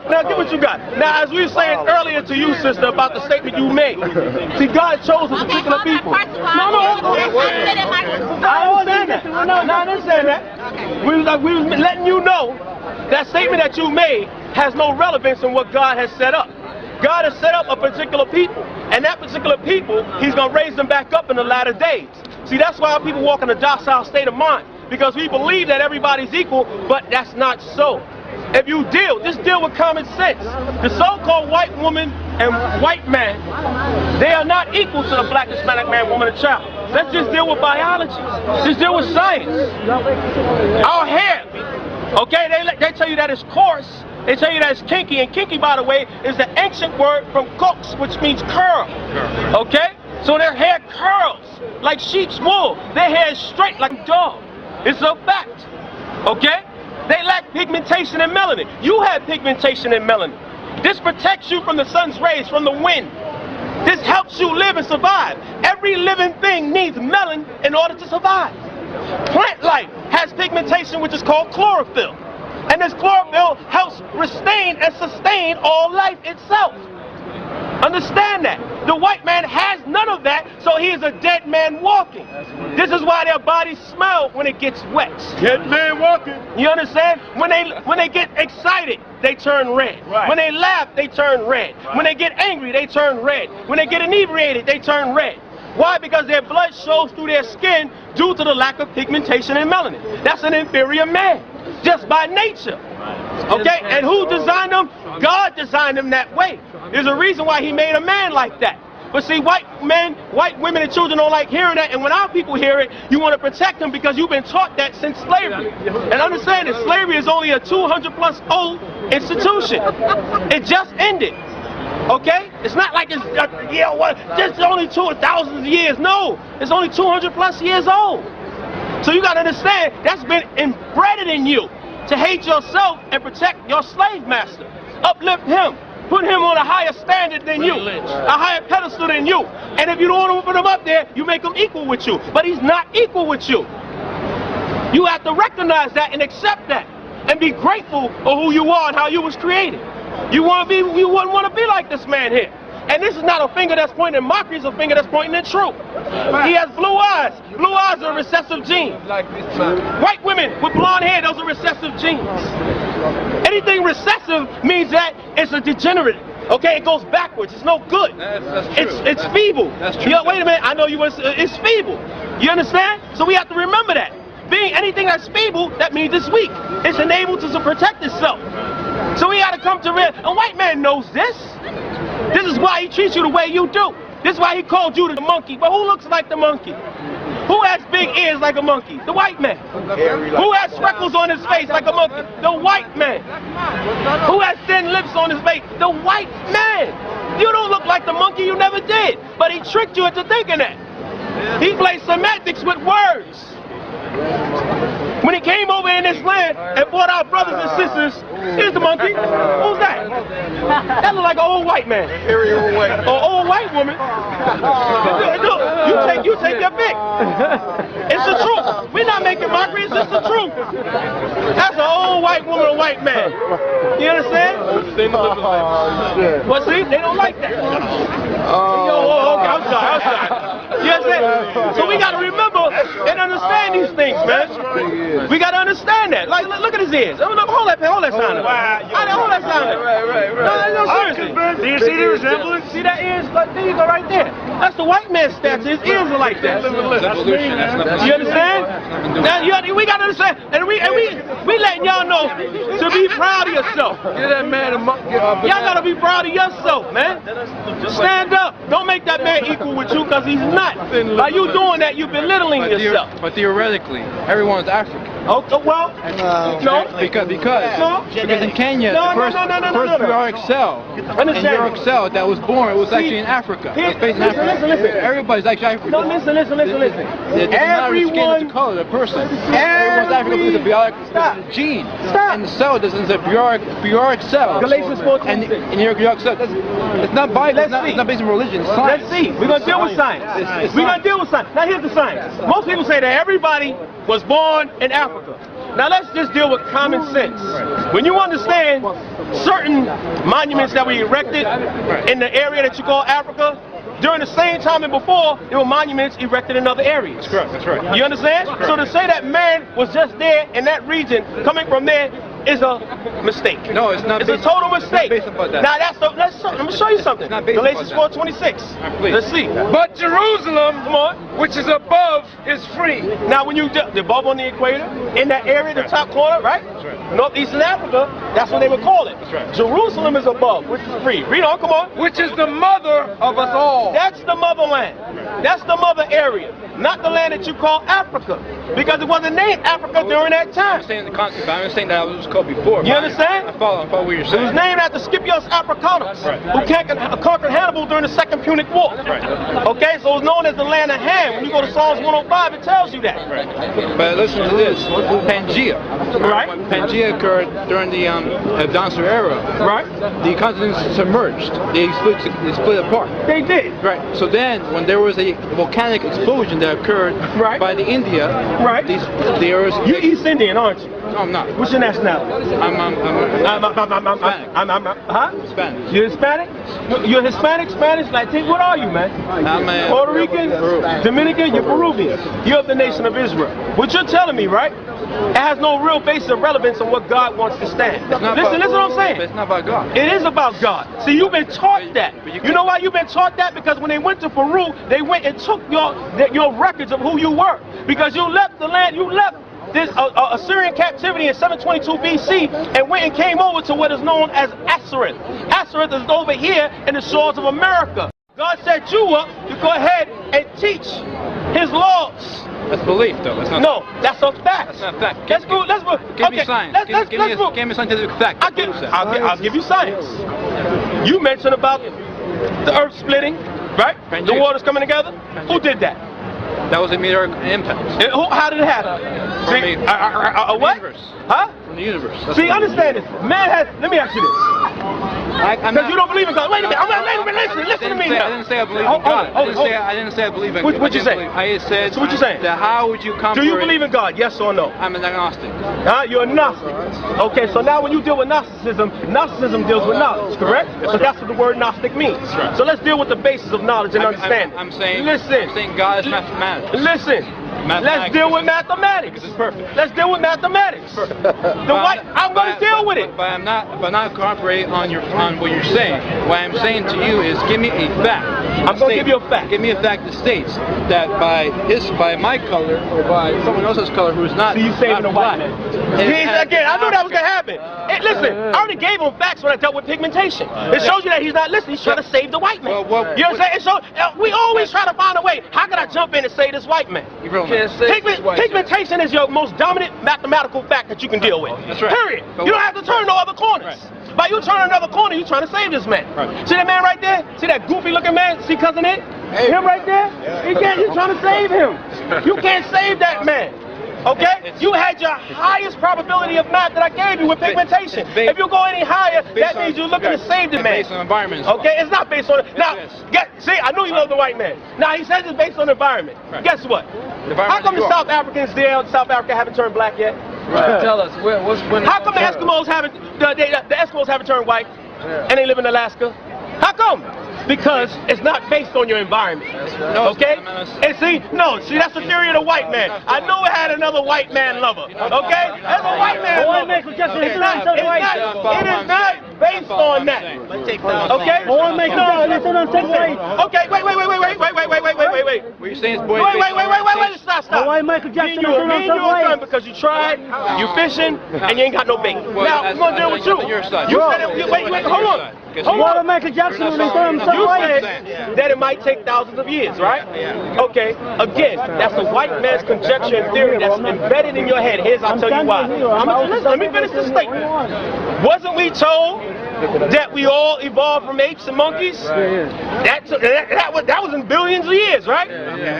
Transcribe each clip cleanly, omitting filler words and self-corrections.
Now get what you got. Now, as we were saying earlier to you, sister, about the statement you made. See, God chose a particular people. No, I understand that. No, I understand that. We was letting you know that statement that you made has no relevance in what God has set up. God has set up a particular people, and that particular people, he's going to raise them back up in the latter days. See, that's why people walk in a docile state of mind, because we believe that everybody's equal, but that's not so. If you just deal with common sense. The so-called white woman and white man, they are not equal to the black, Hispanic man, woman, and child. Let's just deal with biology. Just deal with science. Our hair, okay, they tell you that it's coarse. They tell you that it's kinky, and kinky, by the way, is the ancient word from cox, which means curl. Okay? So their hair curls like sheep's wool. Their hair is straight like a dog. It's a fact. Okay? They lack pigmentation and melanin. You have pigmentation and melanin. This protects you from the sun's rays, from the wind. This helps you live and survive. Every living thing needs melanin in order to survive. Plant life has pigmentation, which is called chlorophyll. And this chlorophyll helps retain and sustain all life itself. Understand that. The white man has none of that, so he is a dead man walking. This is why their bodies smell when it gets wet. Dead man walking. You understand? When they get excited, they turn red. Right. When they laugh, they turn red. Right. When they get angry, they turn red. When they get inebriated, they turn red. Why? Because their blood shows through their skin due to the lack of pigmentation and melanin. That's an inferior man, just by nature. Okay? And who designed them? God designed them that way. There's a reason why he made a man like that. But see, white men, white women, and children don't like hearing that. And when our people hear it, you want to protect them because you've been taught that since slavery. And understand that slavery is only a 200+ old institution. It just ended. Okay? It's not like it's, just only 2,000 years. No, it's only 200+ years old. So you got to understand, that's been embedded in you to hate yourself and protect your slave master. Uplift him. Put him on a higher standard than you, a higher pedestal than you. And if you don't want to put him up there, you make him equal with you. But he's not equal with you. You have to recognize that and accept that. And be grateful for who you are and how you was created. You wouldn't want to be like this man here. And this is not a finger that's pointing in mockery, it's a finger that's pointing in truth. He has blue eyes. Blue eyes are a recessive gene. White women with blonde hair, those are recessive genes. Anything recessive means that it's a degenerate. Okay, it goes backwards. It's no good. That's true. It's feeble. That's true. Wait a minute. I know you want to. It's feeble. You understand? So we have to remember that. Being anything that's feeble, that means it's weak. It's unable to protect itself. So we got to come to real. A white man knows this. This is why he treats you the way you do. This is why he called you the monkey. But who looks like the monkey? Who has big ears like a monkey? The white man. Who has freckles on his face like a monkey? The white man. Who has thin lips on his face? The white man. You don't look like the monkey, you never did. But he tricked you into thinking that. He plays semantics with words. When he came over in this land and brought our brothers and sisters, here's the monkey. Who's that? That look like an old white man. Or old white woman. You take your pick. It's the truth. We're not making mockery, it's just the truth. That's an old white woman or white man. You understand? Well, see, they don't like that. Okay, I'm sorry. You understand? So we got to remember and understand these things, man. We got to understand that. Like, look at his ears. Hold that sound. Hold that sound. Right. No, seriously. Do you see the resemblance? See that ears? There you go, right there. That's the white man's stature. His ears are like that. You understand? Now, we got to understand. And we letting y'all know to be proud of yourself. Get that man a monkey. Y'all got to be proud of yourself, man. Stand up. Don't make that man equal with you because he's not. By you doing that, you're belittling yourself. But theoretically, everyone's African. Okay, well, no. Because in Kenya, the first burionic cell, that was born, it was actually in Africa. It was based in Africa. Listen. Everybody's actually African. No, listen. It doesn't matter the skin, the color, the person. Everyone's African because the burionic gene. Stop. And the cell, this is a burionic cell. Galatians 14. And in your burionic cell, it's not Bible, it's not based on religion, it's science. Let's see. We're going to deal with science. We're going to deal with science. Now here's the science. Most people say that everybody was born in Africa. Now let's just deal with common sense. When you understand certain monuments that we erected in the area that you call Africa, during the same time and before, there were monuments erected in other areas. That's correct, that's right. You understand? So to say that man was just there in that region, coming from there, is a mistake. No, it's not. It's a total mistake. Based upon that. Now let me show you something. Galatians 4:26. Let's see. But Jerusalem, Come on. which is above, is free. Now when you the above on the equator, in that area, the top corner, right? Northeastern Africa, that's what they would call it. That's right. Jerusalem is above, which is free. Read on, come on. Which is the mother of us all. That's the motherland. That's the mother area, not the land that you call Africa, because it wasn't named Africa during that I time. understand the concept, but I understand that was called before. You understand? I follow what you're It was saying. named after Scipio's Africanus, Right. who conquered Hannibal during the Second Punic War. Right. Okay, so it's known as the land of Ham. When you go to Psalms 105, it tells you that. Right. But listen to this. Pangea. Right. When Pangea occurred during the dinosaur era, Right. the continents submerged. They split apart. They did. Right. So then, when there was a volcanic explosion that occurred Right. by the India, Right. there was. You're East Indian, aren't you? No, I'm not. What's your nationality? Huh? Spanish. You're Hispanic? You're Hispanic, Spanish, Latin? What are you, man? I'm a Puerto Rican? Peru. Dominican? You're Peruvian. You're of the nation of Israel. What you're telling me, right? It has no real basis of relevance on what God wants to stand. It's not Listen about- what I'm saying. It's not about God. It is about God. See, you've been taught that. But you You know why you've been taught that? Because when they went to Peru, they went and took your records of who you were. Because you left the land, you left this Assyrian captivity in 722 BC and went and came over to what is known as Assyria. Assyria is over here in the shores of America. God set you up to go ahead and teach his laws. That's belief, though. That's not. No, that's a fact. That's not a fact. Let's move. Let's move. Give Okay, me science. let's move. Give me a scientific fact. I'll give you science. You mentioned about the earth splitting, right? The Pangea. waters coming together. Who did that? That was a meteoric impact. How did it happen? From See, the what? universe. Huh? From the universe. That's See, what- understand this. Man has. Let me ask you this. I'm Because not- you don't believe in God. Wait a minute. Listen to me now. I didn't say I believe in Hold God. on, I didn't say I believe in God. What you say? I said. So what you saying? That how would you come? Do you believe in God? Yes or no? I'm an agnostic. Huh? You're a Gnostic. Okay, so now when you deal with Gnosticism, Gnosticism deals with knowledge, correct? So that's what the word Gnostic means. right. So let's deal with the basis of knowledge and understanding. I'm saying. Listen. I'm saying God is mathematics. Listen. Let's deal with mathematics. This is perfect. Let's deal with mathematics. I'm going to deal with it. But I'm not cooperating on what you're saying. What I'm saying to you is, give me a fact. I'm going to give you a fact. Give me a fact that states that by my color or by someone else's color who's not. So you saving the white man. Again, I knew that was going to happen. Hey, listen, I already gave him facts when I dealt with pigmentation. It shows you that he's not listening. He's trying to save the white man. You know what I'm saying? So we always try to find a way. How can I jump in and save this white man? Pigmentation is your most dominant mathematical fact that you can deal with. That's right. Period. You don't have to turn no other corners. By you turning another corner, you're trying to save this man. See that man right there? See that goofy looking man? See cousin it? Him right there? You're trying to save him. You can't save that man. Okay? You had your highest probability of math that I gave you with pigmentation. If you go any higher, that means you're looking to save the man. Based on environment. Okay? It's not based on it. Now, see, I knew you love the white man. Now, he says it's based on the environment. Guess what? How come the South Africans there in South Africa haven't turned black yet? Tell us, How come the Eskimos haven't, the Eskimos haven't turned white and they live in Alaska? How come? Because it's not based on your environment. Okay? And see, that's the theory of the white man. I know it had another white man lover. Okay? That's a white man lover. It is not based on that. Okay? Okay, wait. What you're saying is boy. Wait, stop. Why Michael Jackson You and your son because you tried, you fishing, and you ain't got no bait. Now, we're going to deal with you. You said, wait, hold on. Why Michael Jackson You said that it might take thousands of years, right? Okay, again, that's a white man's conjecture and theory that's embedded in your head. I'll tell you why. Let me finish this statement. Wasn't we told that we all evolved from apes and monkeys? That was in billions of years, right?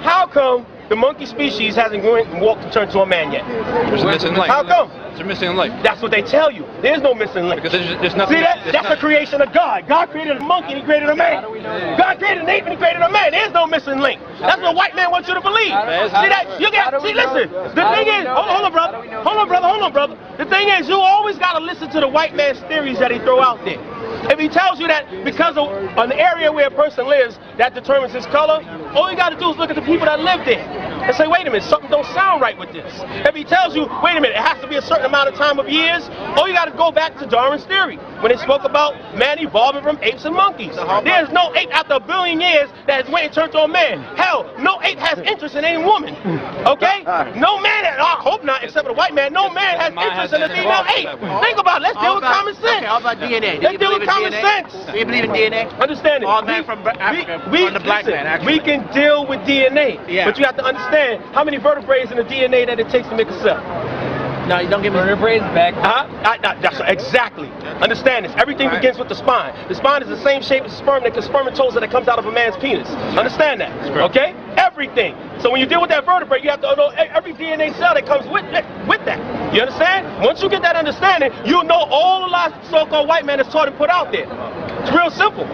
How come the monkey species hasn't walked to turn to a man yet? There's a missing link. How come? There's a missing link. That's what they tell you. There's no missing link. Because there's nothing. See that? That's a creation of God. God created a monkey and he created a man. God created an ape and he created a man. There's no missing link. That's what white man wants you to believe. See that? You got, see, listen. The thing is, hold on, brother. Hold on, brother. The thing is, you always got to listen to the white man's theories that he throw out there. If he tells you that because of an area where a person lives, that determines his color, all you got to do is look at the people that live there and say, wait a minute, something don't sound right with this. If he tells you, wait a minute, it has to be a certain amount of time of years, all you got to go back to Darwin's theory when they spoke about man evolving from apes and monkeys. There's no ape after a billion years that has went and turned to a man. Hell, no ape has interest in any woman. Okay? No man, I hope not, except for the white man, no man has interest in a female ape. Think about it. Let's deal with common sense. Okay, how about DNA? Let's deal with common sense. Do you believe in DNA? Understand it. All men from Africa, from the black man, actually. We can deal with DNA, but you have to understand how many vertebrae in the DNA that it takes to make a cell. No, you don't give me Vertebrae back. That's exactly. Understand this. Everything begins with the spine. The spine is the same shape as spermatozoa that comes out of a man's penis. Understand that? Okay? Everything. So when you deal with that vertebrae, you have to know every DNA cell that comes with that. You understand? Once you get that understanding, you'll know all the lies so-called white man has taught and put out there. It's real simple.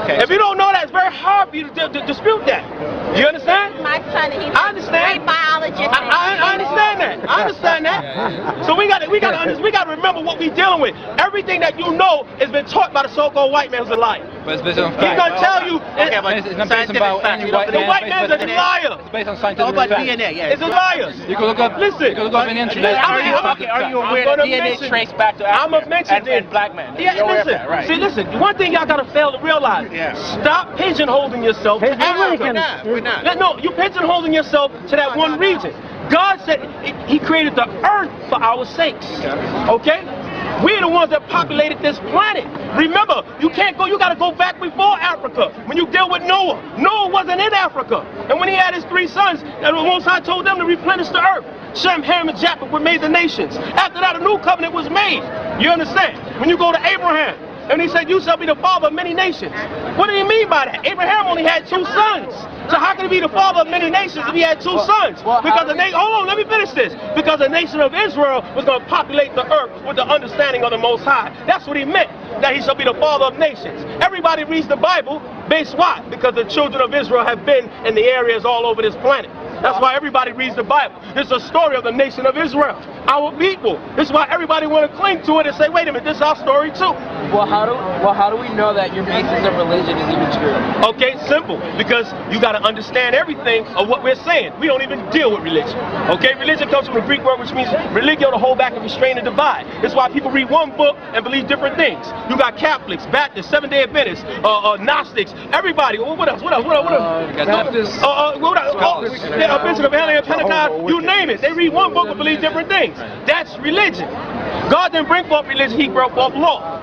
Okay. If you don't know that, it's very hard for you to dispute that. You understand? My son, he's I understand. a great biologist. I understand that. I understand that. So we got to remember what we're dealing with. Everything that you know has been taught by the so-called white man who's a liar. But it's based on He's fact. gonna tell you. It's not based about any white The man. white man's a liar. It's based on How scientific about fact. DNA? Yeah. It's a liar. You can look up. Listen. You can look up on the internet. Are you aware that DNA traced back to Africa and black men? Yeah, You're aware of listen. that, right? See, listen. One thing y'all gotta fail to realize. Yeah. Stop pigeonholing yourself to Africa. We're not. No, you pigeonholing yourself to that one region. God said He created the earth for our sakes. Okay? We're the ones that populated this planet. Remember, you gotta go back before Africa. When you deal with Noah, Noah wasn't in Africa. And when he had his 3 sons, and the Most High told them to replenish the earth. Shem, Ham, and Japheth were made the nations. After that, a new covenant was made. You understand? When you go to Abraham, and he said, you shall be the father of many nations. What do you mean by that? Abraham only had 2 sons. So how can he be the father of many nations if he had 2 sons? Because hold on, let me finish this. Because the nation of Israel was going to populate the earth with the understanding of the Most High. That's what he meant, that he shall be the father of nations. Everybody reads the Bible based why? Because the children of Israel have been in the areas all over this planet. That's why everybody reads the Bible. It's a story of the nation of Israel, our people. This is why everybody want to cling to it and say, wait a minute, this is our story too. Well, how do we know that your basis of religion is even true? Okay, simple. Because you got to understand everything of what we're saying. We don't even deal with religion. Okay, religion comes from the Greek word which means religio, to hold back and restrain and divide. That's why people read one book and believe different things. You got Catholics, Baptists, Seventh-day Adventists, Gnostics, everybody. What else? Baptists. Bishop of Alien, Pentecost, you name it. They read one book and believe different things. That's religion. God didn't bring forth religion, He brought forth law.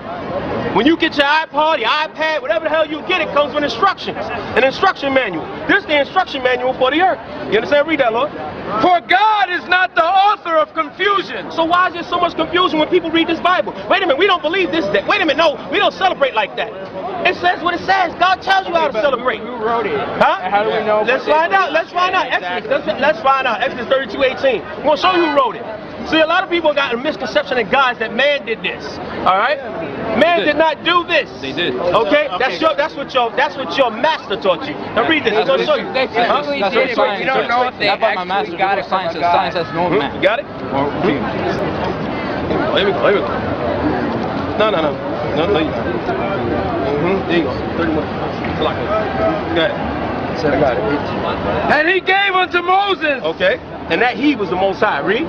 When you get your iPod, your iPad, whatever the hell you get, it comes with instructions. An instruction manual. This is the instruction manual for the earth. You understand? Read that, Lord. For God is not the author of confusion. So why is there so much confusion when people read this Bible? Wait a minute, we don't believe this. Wait a minute, no, we don't celebrate like that. It says what it says. God tells you how to celebrate. Who wrote it? Huh? And how do we know? Let's find out. Let's find out. Exodus. Let's find out. Exodus 32:18. I'm going to show you who wrote it. See, a lot of people got a misconception in God that man did this. All right? Man did not do this. They did. Okay? That's what your master taught you. Now read this. I'm going to show you. They physically That's did what it, but science you don't know if they Not by my master's, got but it science. from God. Science has no math. You got it? Here we go. No. There you go. 31. Go ahead. I got it. And He gave unto Moses, Okay. And that He was the Most High. Read.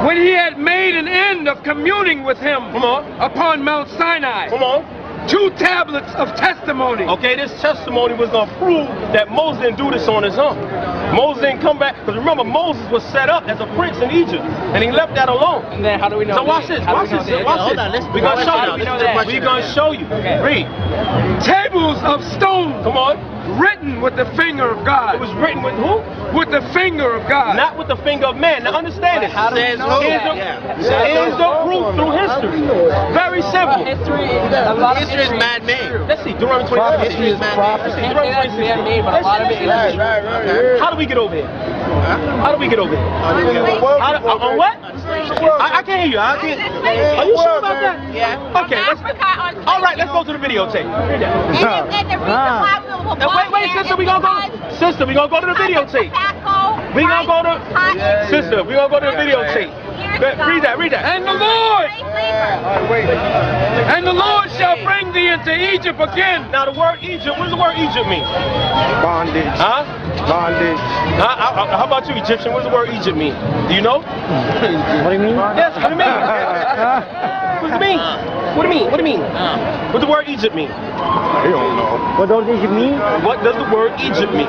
when He had made an end of communing with Him Come on. upon Mount Sinai, Come on. 2 tablets of testimony. Okay, this testimony was going to prove that Moses didn't do this on his own. Moses didn't come back. Because remember, Moses was set up as a prince in Egypt. And he left that alone. And then how do we know? So watch this. Watch this. Watch this. We're going to show you. We're going to show you. Okay. Read. Tables of stone. Come on. Written with the finger of It God. was written with who? With the finger of God. Not with the finger of man. Now understand it. Says who? Here's the proof through history. Very simple. History, a lot of History is man-made. Let's see. Deuteronomy 26. History is man-made. Let's see. Deuteronomy 26. man-made, but a lot of it is How do do we get over here? How do we get over here? On what? I can't hear you. I can't. Are you sure about that? Yeah. Okay. All right. Let's go to the videotape. And the reason why we will Wait, sister. We gonna go to the videotape. We gonna go to sister. We gonna go to the videotape. Read that. And the Lord shall bring thee into Egypt again. Now the word Egypt, what does the word Egypt mean? Bondage. Huh? Bondage. How about you, Egyptian? What does the word Egypt mean? Do you know? What do you mean? Yes, what do you mean? What does it mean? What do you mean? What do you mean? What does the word Egypt mean? I don't know. What does it mean? What does the word Egypt mean?